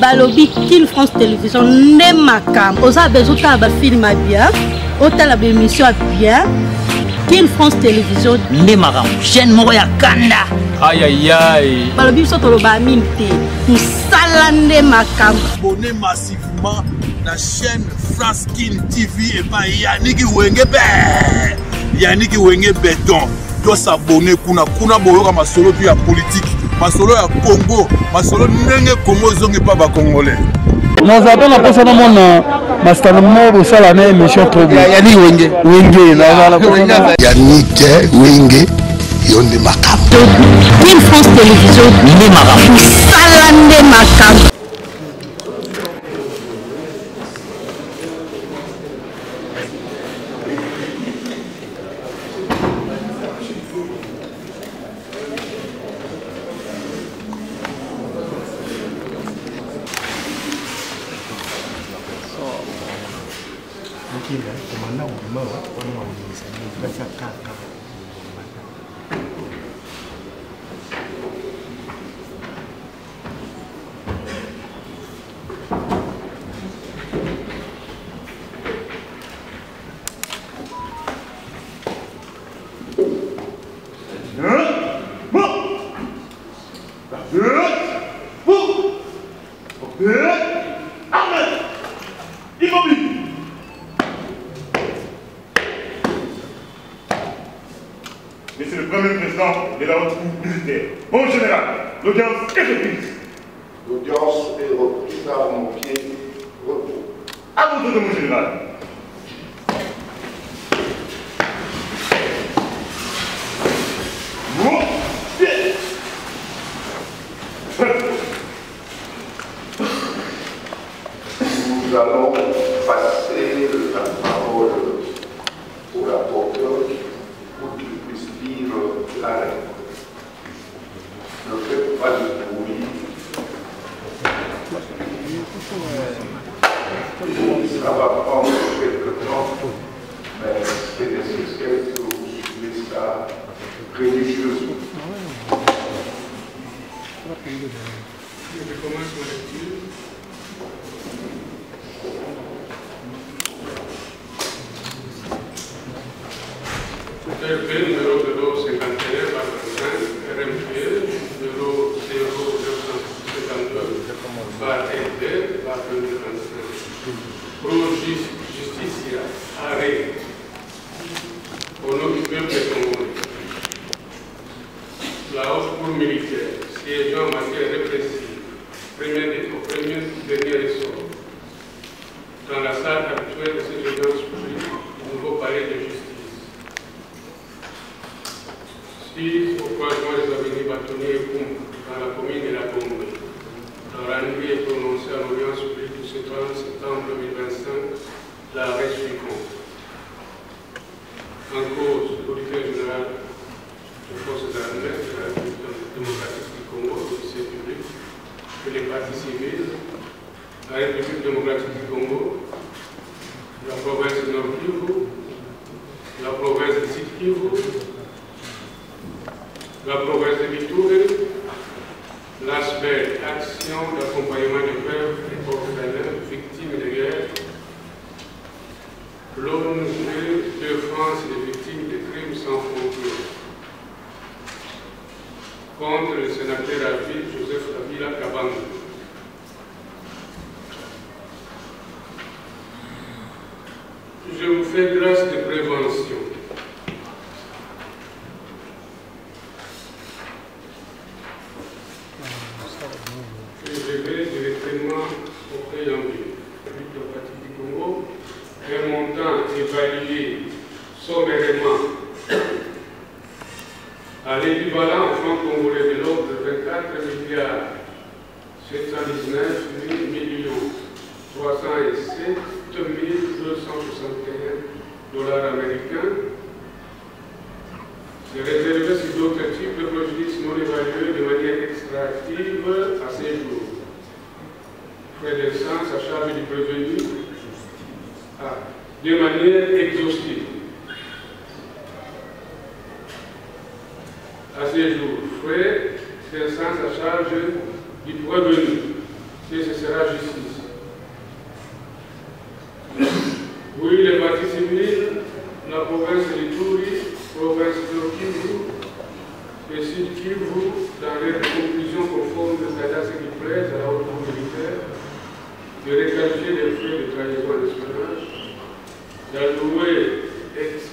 balobi King France Télévision ne makam oza besoin de film bien autant la émission bien King France Télévision ne makam chaîne moko ya kanda aïe aïe aïe balobi so to ba minte musala ne makam abonnez massivement la chaîne France King TV et pas Yannick Wenge Béton doit s'abonner kuna boyoka masolo puis ya politique masolo ya Congo masolo ndenge Congo zonge pas ba congolais nous avons la personne à mon master mort ça la même émission trop bien Yannick Wenge Yannick Wenge yonde makam King France Télévision ne makam musala ne makam. Monsieur le Premier Président de la haute cour militaire, mon général, l'audience est reprise. L'audience est reprise à mon pied, repos. À votre tour, mon général. Mon pied. Nous allons passer la parole au rapporteur pour qu'il puisse dire la règle. Ne faites pas de bruit. Ça va prendre quelque temps, mais c'est nécessaire que vous suivez ça religieusement. Je commence ma lecture. RP numéro 051 par 25, RMP numéro 0952 par RD par 2035. Pro Justicia, arrêt. Au nom du peuple congolais. La haute cour militaire, siégeant en matière répressive, au premier dernier ressort. Dans la salle actuelle de cette audience publique, du nouveau palais de justice. Au croisement des avenues Bâtonnier et Koum, dans la commune de la Bombe. La nuit est prononcée à l'audience publique du 30 septembre 2025, l'arrêt suivant. En cause, l'auditeur général des forces armées de la République démocratique du Congo, l'officier public, et les partis civils, la République démocratique du Congo, la province de Nord Kivu, la province de Sud Kivu, la province de Ituri, l'aspect action d'accompagnement des peuples et orphelins victimes de guerre, l'ONG défense des victimes de crimes sans frontières, contre le sénateur à vie Joseph Kabila Kabango. Je vous fais grâce de prévention. Je vais directement au préambule. République démocratique du Congo, un montant évalué sommairement à l'équivalent en francs congolais de l'ordre de 24 milliards 719 millions 307 261 dollars américains. C'est réservé sur d'autres types de préjudices non évalués de manière extractive à ces jours. Frais d'essence à charge du prévenu de manière exhaustive. À ces jours, frais d'essence à charge du prévenu et ce sera justice. Oui, les parties civiles, la province de Ituri, province de Kivu et Sud Kivu, dans les conclusions conformes de ce qui plaise à la haute cour militaire, de réqualifier les faits de trahison à l'espionnage, d'allouer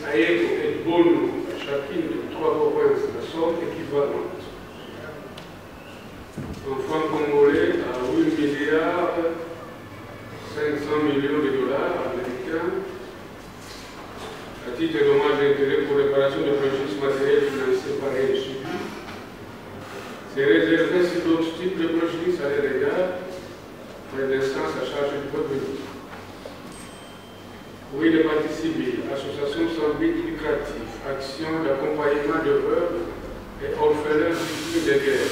à Eko et Bono à chacune des 3 provinces la somme équivalente. En francs congolais à 8 milliards 500 millions de dollars américains à titre de dommage d'intérêt pour réparation de préjudices matériels financés par elle subis. C'est réservé sur d'autres types de préjudices à l'égard des instances à charge du peuple. Oui, les parties civiles, associations sans but lucratif, actions d'accompagnement de veuves et orphelins victimes de guerre.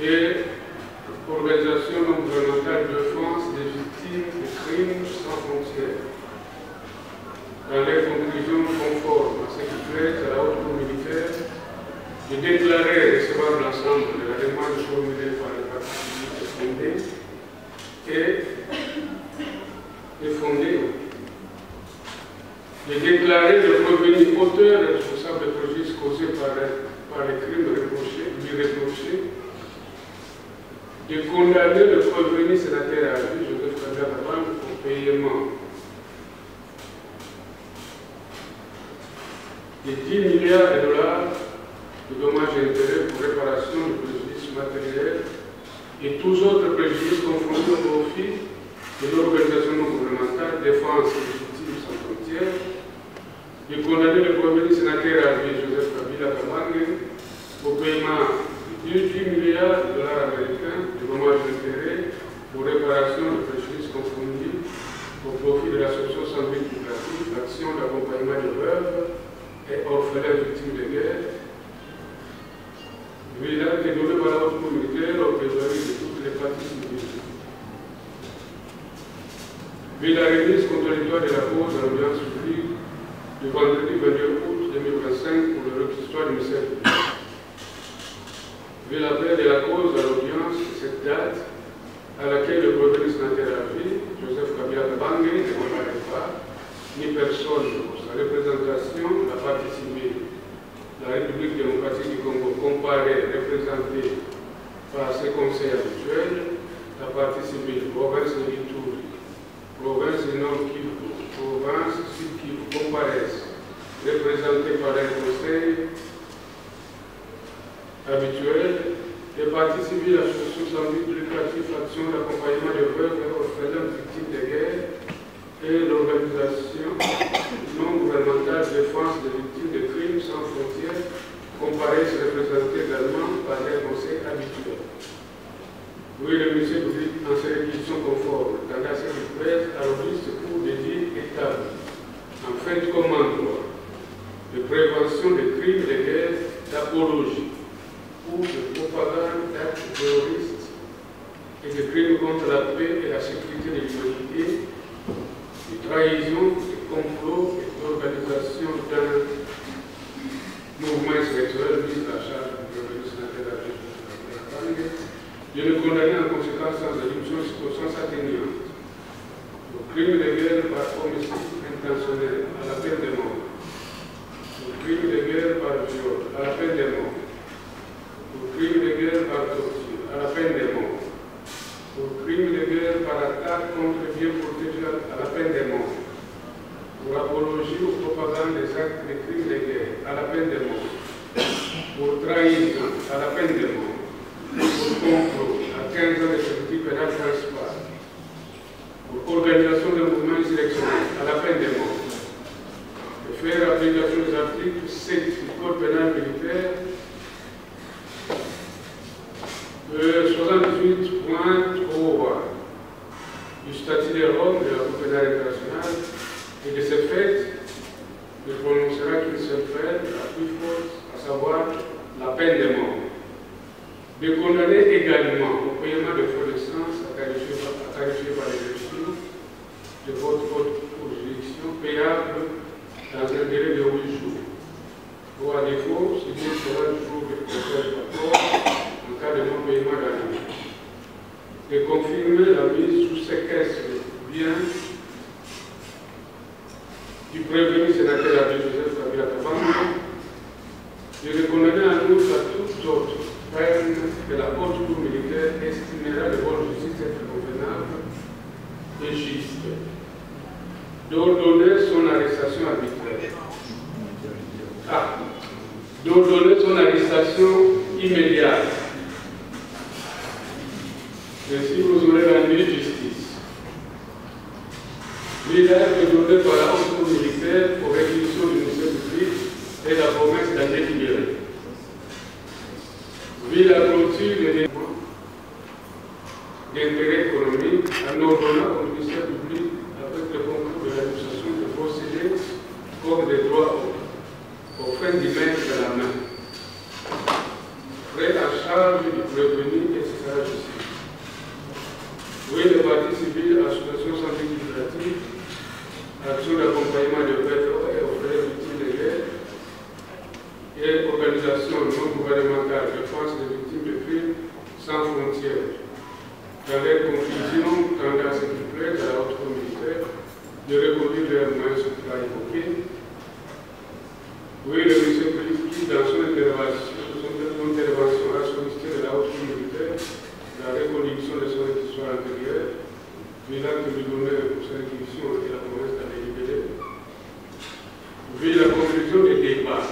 Et organisation non gouvernementale de défense des victimes de crimes sans frontières. Dans les conclusions conformes à ce qui plaise à la haute cour militaire, de déclarer recevoir l'ensemble de la demande formulée par les parties civiles et fondée, de déclarer le revenu auteur et responsable des préjudices causés par les crimes lui reprochés, de condamner le revenu sénateur à vie, Joseph Kabila Kabange, au paiement de 10 milliards de dollars de dommages et intérêts pour réparation de préjudices matériels et tous autres préjudices confondus au profit de l'organisation non gouvernementale Défense des victimes sans frontières, de condamner le revenu sénateur à vie, Joseph Kabila Kabange, au paiement de 10 milliards de dollars américains de dommages et intérêts pour réparation de préjudices confondus au profit de l'association sans but lucratif, action d'accompagnement de veuves et orphelins victimes de guerre. Il a été donné par la haute cour militaire au plaidoyer de toutes les parties civiles. Mais la remise contradictoire de la cause à l'audience publique du vendredi 22 août 2025 pour le requisitoire du ministère public. Vu l'appel de la cause à l'audience de cette date, à laquelle le revenu sénateur à vie, Joseph Kabila Kabange, ne comparait pas, ni personne pour sa représentation, la partie civile, la République démocratique du Congo comparée, représentée par ses conseils habituels, la partie civile, province de Ituri, province du Nord Kivu, province Sud Kivu, comparaissent, représentée par les conseils habituels, les parties civiles, associations sans but lucratif, action d'accompagnement de veuves et orphelins victimes de guerre, et l'organisation non gouvernementale de défense des victimes de crimes sans frontières, comparée se représentée également par les conseils habituels. Oui, le ministère public en ses réquisitions conformes, dans la série presse à l'office pour des dits établis, en fin de commande de prévention des crimes de guerre, d'apologie ou de propagande d'actes terroristes et de crimes contre la paix et la sécurité de l'humanité, de trahison, de complot et d'organisation d'un mouvement insurrectionnel mis à charge du revenu sénateur de le condamner en conséquence sans addiction et circonstance atténuante au crime de guerre par homicide intentionnel à la peine de mort, au crime de guerre par viol à la peine de mort, au crime de guerre par torture à la peine de mort, au crime de guerre par attaque contre les biens protégés à la peine de mort, pour apologie ou propagande des actes de crimes de guerre à la peine de mort, pour trahison à la peine de mort, pour complot à 15 ans de servitude pénale principale, pour organisation d'un mouvement insurrectionnel à la peine de mort, de faire application des articles 7 du Code pénal militaire, 78.3 du statut de Rome de la Cour pénale internationale, et de ce fait, ne prononcera qu'une seule peine, la plus forte, à savoir la peine de mort. De condamner également au paiement de frais d'essence à qualifier par les juges de votre juridiction payable dans un délai de 8 jours. Ou à défaut, si vous sera le jour de rapport en cas de non-paiement d'année. de confirmer la mise sous séquestre bien du prévenu sénateur Abbé Joseph Kabila Kabanga, de recondamner en outre à toute autre peine que la haute cour militaire estimera de bonne justice être convenable et juste, d'ordonner son arrestation arbitraire. D'ordonner son arrestation immédiate. Ainsi, vous aurez rendu justice. L'idée donnée par la haute cour militaire pour réquisition du ministère public et la promesse d'en délibérer. Vu la clôture des d'intérêt économique en ordonnant au ministère public, avec le concours de l'administration, de procéder comme des droits aux fins d'y mettre la main. Frais à charge du prévenu et sera justice. Oui, les partis civils, associations syndicales, actions d'accompagnement de pétrole et aux frères victimes de guerre et organisations non gouvernementales de défense des victimes de crimes sans frontières. Dans les conclusions, tendant à ce qu'il plaît à la haute cour militaire de reconduire leurs moyens sur le plan évoqué. Oui, le ministère public, dans son intervention, a sollicité de la haute cour militaire la reconduction de son histoire antérieure, visant que lui donner pour sa réquisition et la promesse d'en délibérer. Vu la conclusion des débats,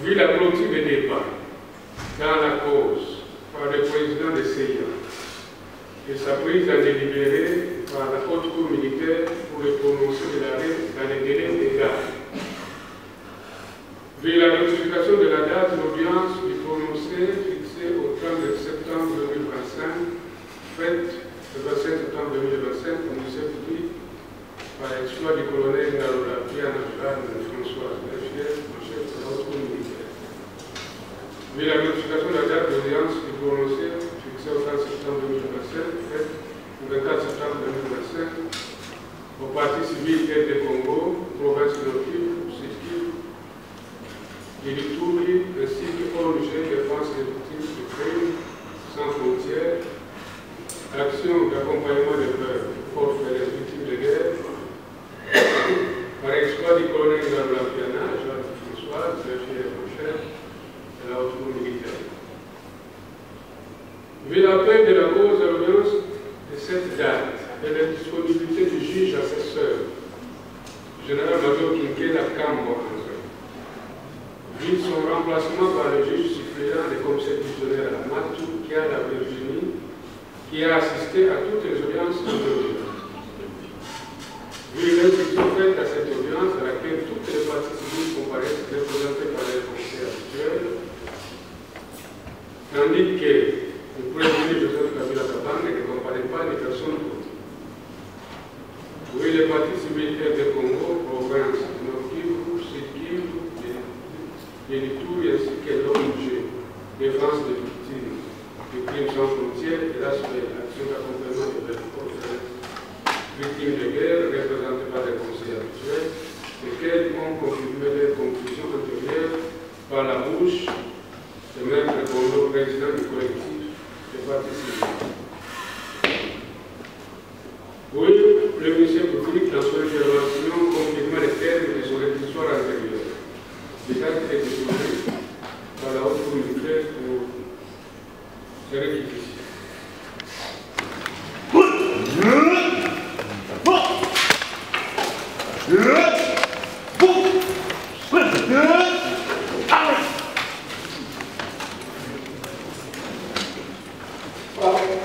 vu la clôture des débats dans la cause par le président de CIA et sa prise à délibérer par la haute cour militaire pour le prononcer de l'arrêt dans les délais légaux. Vu la notification de la date de l'audience du prononcé fixée au 30 septembre 2025, faite le 27 septembre 2025 au ministère public par l'exploit du colonel Ngarola Pierre François Berger, le chef de la haute cour militaire. Vu la notification de la date d'audience du prononcé fixée au 30 septembre 2025, faite le 24 septembre 2025 au parti civil de Congo, province de Nord-Kivu, Sud-Kivu, et du Touri, ainsi qu'ONG Défense des victimes de crimes sans frontières, action d'accompagnement des peurs fortes des victimes de guerre, par exploit du colonel Ngarola Piana, Jean-François, Berger et chef de la haute cour militaire. Vu l'appel de la cause à l'audience de cette date et la disponibilité du juge assesseur, général-major Kinkela Kambo, vu son remplacement par le juge suppléant des commissaires divisionnaires à Matou, qui a la Virginie, qui a assisté à toutes les audiences de l'audience. Vu l'instruction faite à cette audience, à laquelle toutes les parties civiles comparaissent représentées par les conseillers habituels, tandis que le prévenu Joseph Kabila Kabanga ne comparaît pas les personnes d'autres. Oui, les parties civiles de Congo, province de Nord-Kivu, Sud-Kivu, et du tout, ainsi que l'ONG Défense des victimes de crimes sans frontières et l'aspect action d'accompagnement des victimes de guerre représentées par les conseils habituels, lesquels ont confirmé leurs conclusions antérieures par la bouche de Maître Kondo, président du collectif des partis civils. Oui, le ministère public, dans son intervention, confirma les termes de son réquisitoire antérieure. Les actes étaient déposés par la haute cour militaire pour ces réquisitions.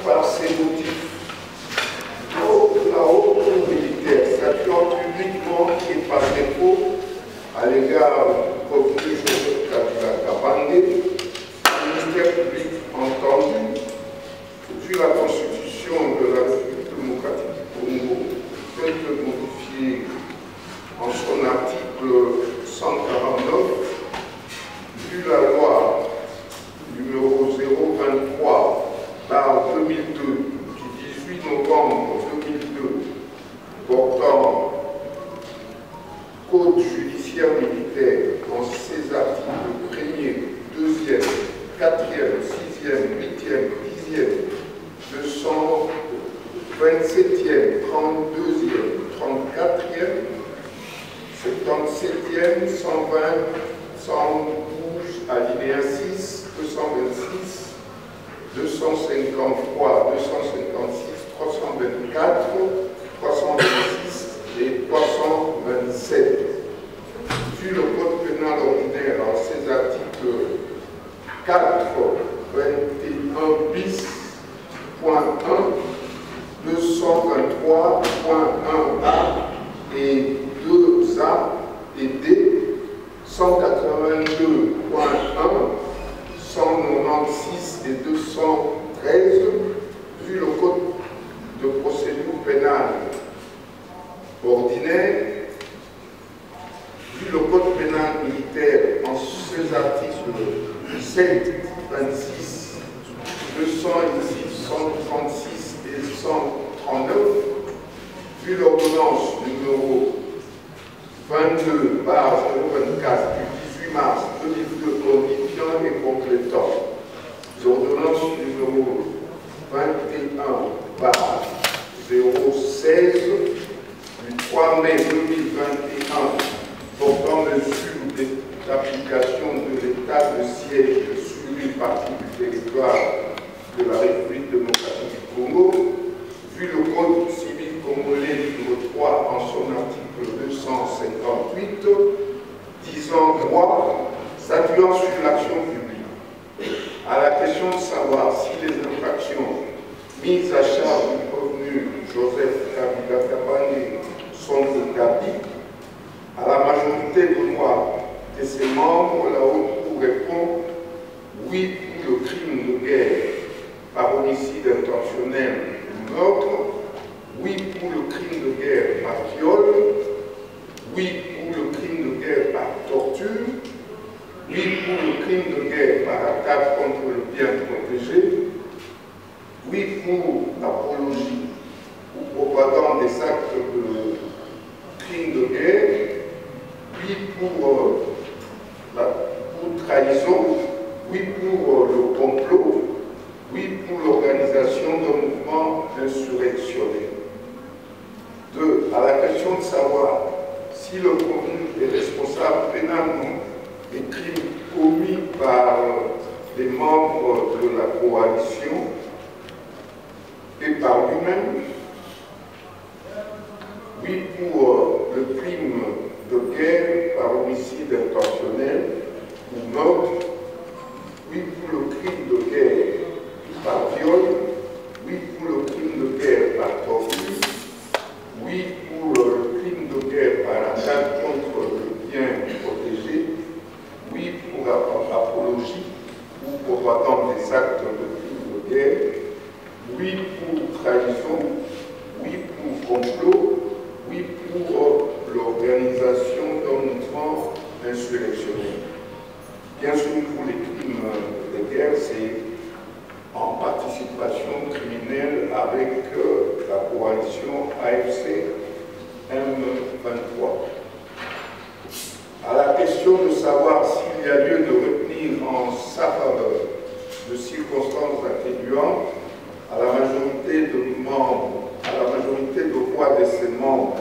Par ces motifs, la haute cour militaire statuant publiquement et par défaut à l'égard du prévenu Joseph Kabila Kabanga, le ministère public entendu, vu la constitution de la République démocratique du Congo, telle que modifiée en son article 149, vu la loi numéro 023 2002 du 18 novembre 2002 portant Code judiciaire militaire en ses articles 1er, 2e, 4e, 6e, 8e, 10e, de 27e, 32e, 34e, 77e, 120, 112, alinéa 6, 226, 253, 256, 324, 326 et 327. Vu le code pénal ordinaire en ses articles 4, 21 bis, point 1, 223.1a et 2a et d, 182.1, 196 et 213, vu le code de procédure pénale ordinaire, vu le code pénal militaire en ses articles 7, 26, 206, 136 et 139, vu l'ordonnance numéro 22 par 024 du 18 mars 2002 modifiant et complétant l'ordonnance numéro 21 par 016 du 3 mai 2021 portant mesures d'application de l'état de siège sur une partie du territoire de la République démocratique du Congo, vu le Code civil congolais numéro 3 en son article 258, disant droit, s'appuyant sur l'action publique. À la question de savoir si les infractions mises à charge du revenu Joseph Kabila Kabange sont établies, à la majorité de voix de ses membres, la Haute Cour répond oui pour le crime de guerre par homicide intentionnel ou meurtre, oui pour le crime de guerre par viol, oui pour le crime de guerre par torture, oui pour le crime de guerre par attaque contre le bien protégé, oui pour l'apologie ou propagande des actes de crime de guerre, oui pour trahison, oui pour le complot, oui pour l'organisation d'un mouvement insurrectionnel. 2. À la question de savoir si le commune est responsable pénalement des crimes commis par les membres de la coalition et par lui-même, oui pour le crime de guerre par homicide intentionnel ou meurtre, oui pour le crime de guerre par viol, oui pour le crime de guerre par torture, oui pour le crime de guerre par attaque contre le bien protégé, oui pour apologie ou propagande des actes de crime de guerre, oui pour trahison, oui pour complot, oui pour l'organisation d'un mouvement insurrectionnel. Bien sûr, pour les crimes de guerre, c'est en participation criminelle avec la coalition AFC M23. À la question de savoir s'il y a lieu de retenir en sa faveur de circonstances atténuantes, à la majorité de membres, à la majorité de voix de ses membres,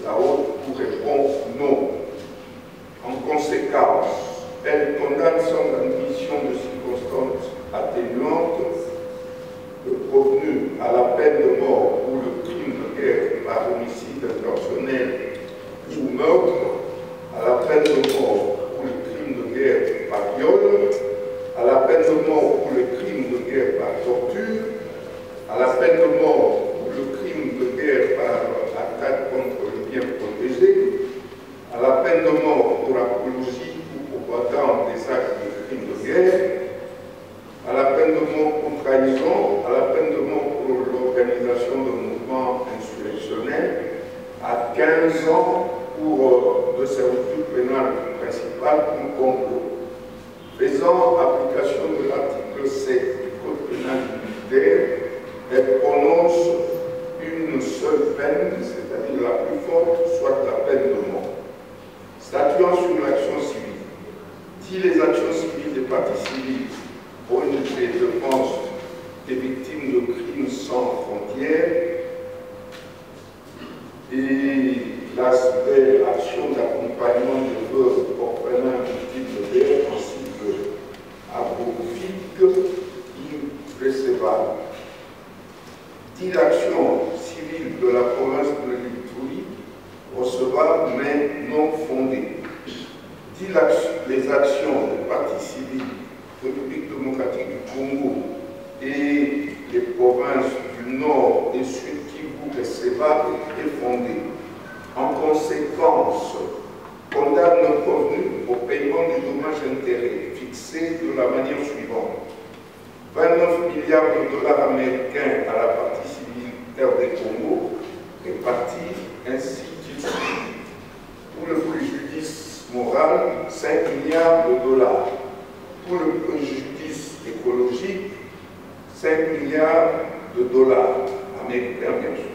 la Haute Cour répond non. En conséquence, elle condamne son admission de circonstances atténuantes provenues à la peine de mort pour le crime de guerre par homicide intentionnel ou meurtre, à la peine de mort pour le crime de guerre par viol, à la peine de mort pour le crime de guerre par torture, à la peine de mort pour le crime de guerre par attaque contre le bien protégé, à la peine de mort pour apologie ou propagande des actes de crime de guerre, à la peine de mort pour trahison, à la peine de mort pour l'organisation d'un mouvement insurrectionnel, à 15 ans pour de servitude pénale principale pour complot. Faisant application de l'article 7 du Code pénal militaire, elle prononce une seule peine, c'est-à-dire la plus forte, soit la peine de mort. Statuant sur l'action civile, si les actions civiles des parties civiles ONG de défense des victimes de crimes sans frontières recevable. Dit l'action civile de la province de l'Ituri, recevable mais non fondée. Dit les actions des partis civils République démocratique du Congo et les provinces du Nord et Sud Kivu et Seba est fondée. En conséquence, condamne le convenu au paiement des dommages intérêts fixés de la manière suivante. 29 milliards de dollars américains à la partie civile RD Congo, répartis ainsi qu'il suit. Pour le préjudice moral, 5 milliards de dollars. Pour le préjudice écologique, 5 milliards de dollars américains, bien sûr.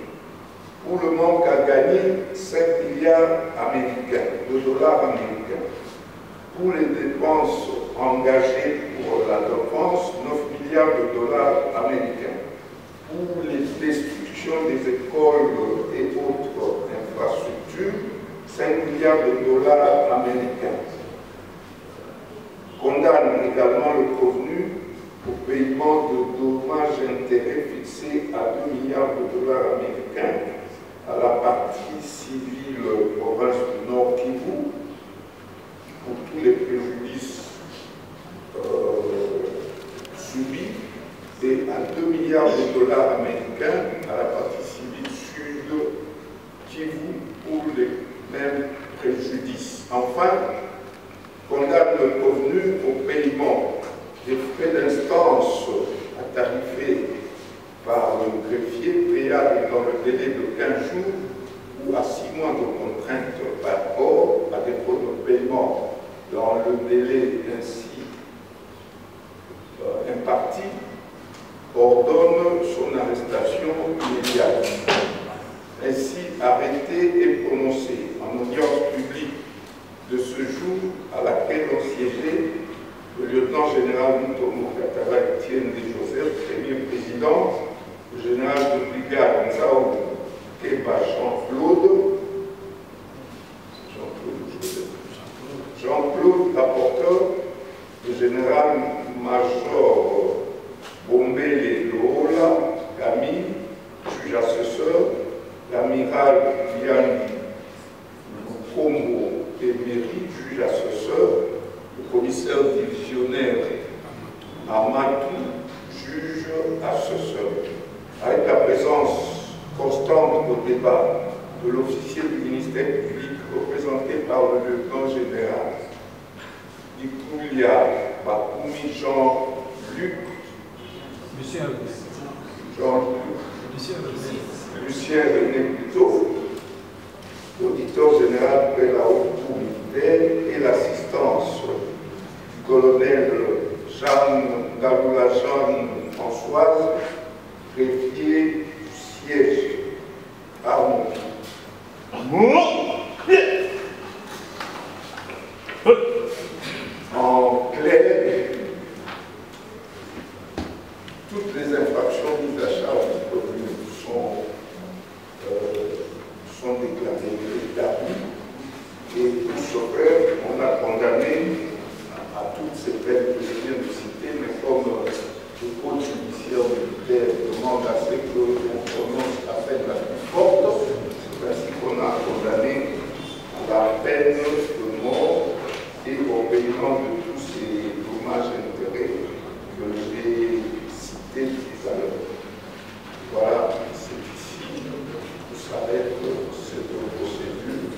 Pour le manque à gagner, 5 milliards de dollars américains. Pour les dépenses engagées pour la défense, 9 milliards de dollars américains. Pour les destructions des écoles et autres infrastructures, 5 milliards de dollars américains. Condamne également le revenu au paiement de dommages intérêts fixés à 2 milliards de dollars américains à la partie civile province du Nord Kivu pour tous les préjudices subis et à 2 milliards de dollars américains à la partie civile sud Kivu pour les mêmes préjudices. Enfin, condamne le revenu au paiement des frais d'instance à tarifer par le greffier payable dans le délai de 15 jours ou à 6 mois de contrainte par corps à défaut de paiement dans le délai ainsi imparti, ordonne son arrestation immédiate. Ainsi arrêté et prononcé en audience publique de ce jour à laquelle ont siégé le lieutenant-général Mutombo Kataba Etienne de Joseph, premier président, le général de brigade Nzao Keba Jean-Claude, rapporteur, le général-major Bombele Lola Camille, juge assesseur, l'amiral Yanni Lukombo Emery, juge assesseur, le commissaire divisionnaire Amadou, juge assesseur. Avec la présence constante au débat de l'officier du ministère public représenté par le lieutenant général Ikulia Bakoumi Jean-Luc, Lucien René Buteau, auditeur général de la haute cour militaire et l'assistance du colonel Jeanne Daboula Jeanne Françoise, greffier du siège Armand. En clair, toutes les infractions mises à charge du commune sont déclarées véritables et pour ce faire, on a condamné à toutes ces peines que je viens de citer, mais comme le code judiciaire militaire demande à ce qu'on prononce la peine la plus forte, c'est ainsi qu'on a condamné à la peine de mort et au paiement de tous ces dommages et intérêts que j'ai cités tout à l'heure. Voilà, c'est ici où s'arrête cette procédure.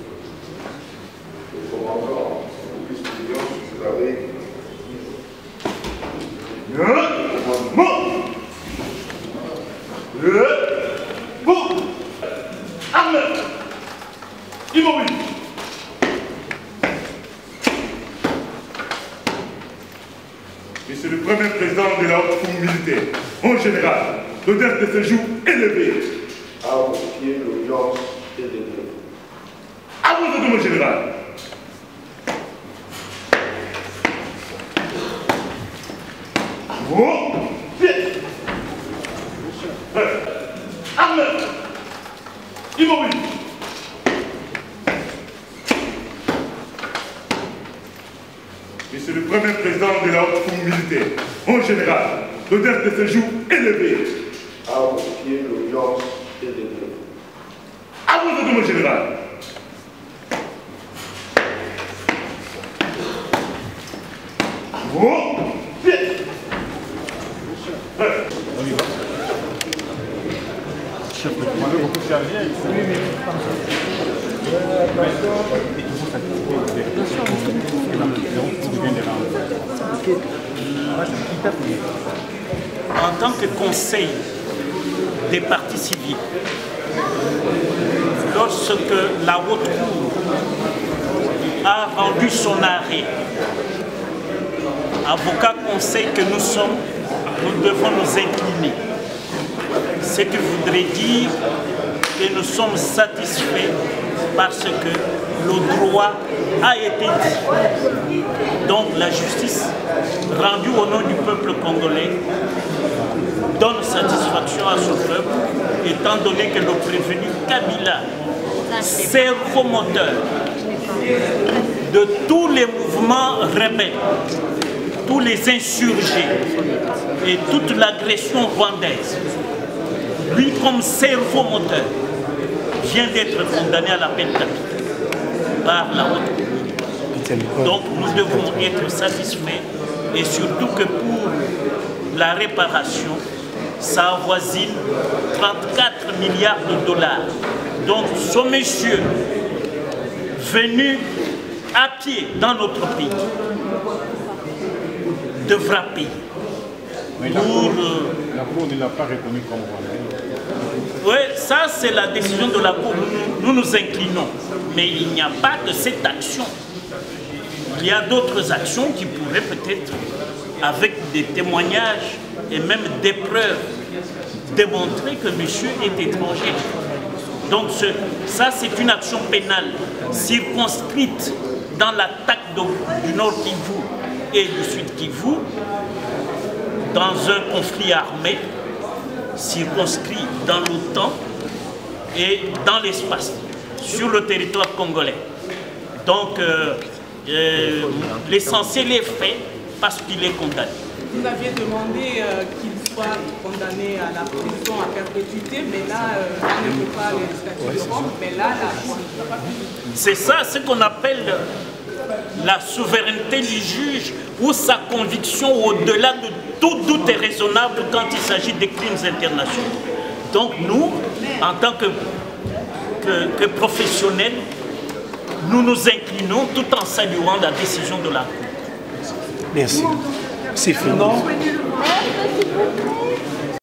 Le commandant, si vous avez Monsieur le Premier Président de la haute cour militaire, en général, l'audience de ce jour élevée. À vos pieds, l'audience élevée. À vos ordres, mon général. Arme. Immobile. Monsieur le Premier Président de la haute cour militaire, en général, d'audience de séjour élevée. À vos pieds, l'audience est levée. À vos ordres, mon général. À vos pieds. En tant que conseil des partis civils, lorsque la haute cour a rendu son arrêt, avocat conseille que nous sommes, nous devons nous incliner. Ce qui voudrait dire que nous sommes satisfaits parce que le droit a été dit. Donc la justice rendue au nom du peuple congolais donne satisfaction à ce peuple, étant donné que le prévenu Kabila, cerveau moteur de tous les mouvements rebelles, tous les insurgés et toute l'agression rwandaise, lui comme cerveau moteur, vient d'être condamné à la peine capitale par la haute cour. Donc nous devons être satisfaits et surtout que pour la réparation, ça avoisine 34 milliards de dollars. Donc ce monsieur venu à pied dans notre pays devra payer. Mais la Cour ne l'a pas reconnu comme rwandais. Oui, ça c'est la décision de la Cour. Nous nous inclinons. Mais il n'y a pas que cette action. Il y a d'autres actions qui pourraient peut-être, avec des témoignages et même des preuves, démontrer que monsieur est étranger. Donc ça c'est une action pénale circonscrite dans l'attaque du Nord Kivu et du Sud Kivu, dans un conflit armé circonscrit dans l'OTAN et dans l'espace, sur le territoire congolais. Donc l'essentiel est fait parce qu'il est condamné. Vous aviez demandé qu'il soit condamné à la prison à perpétuité, mais là, on ne peut pas les statuts de Rome, mais là, c'est ça, ce qu'on appelle la souveraineté du juge ou sa conviction au-delà de tout doute est raisonnable quand il s'agit des crimes internationaux. Donc nous, en tant que professionnels, nous nous inclinons tout en saluant la décision de la Cour. Merci. C'est fini.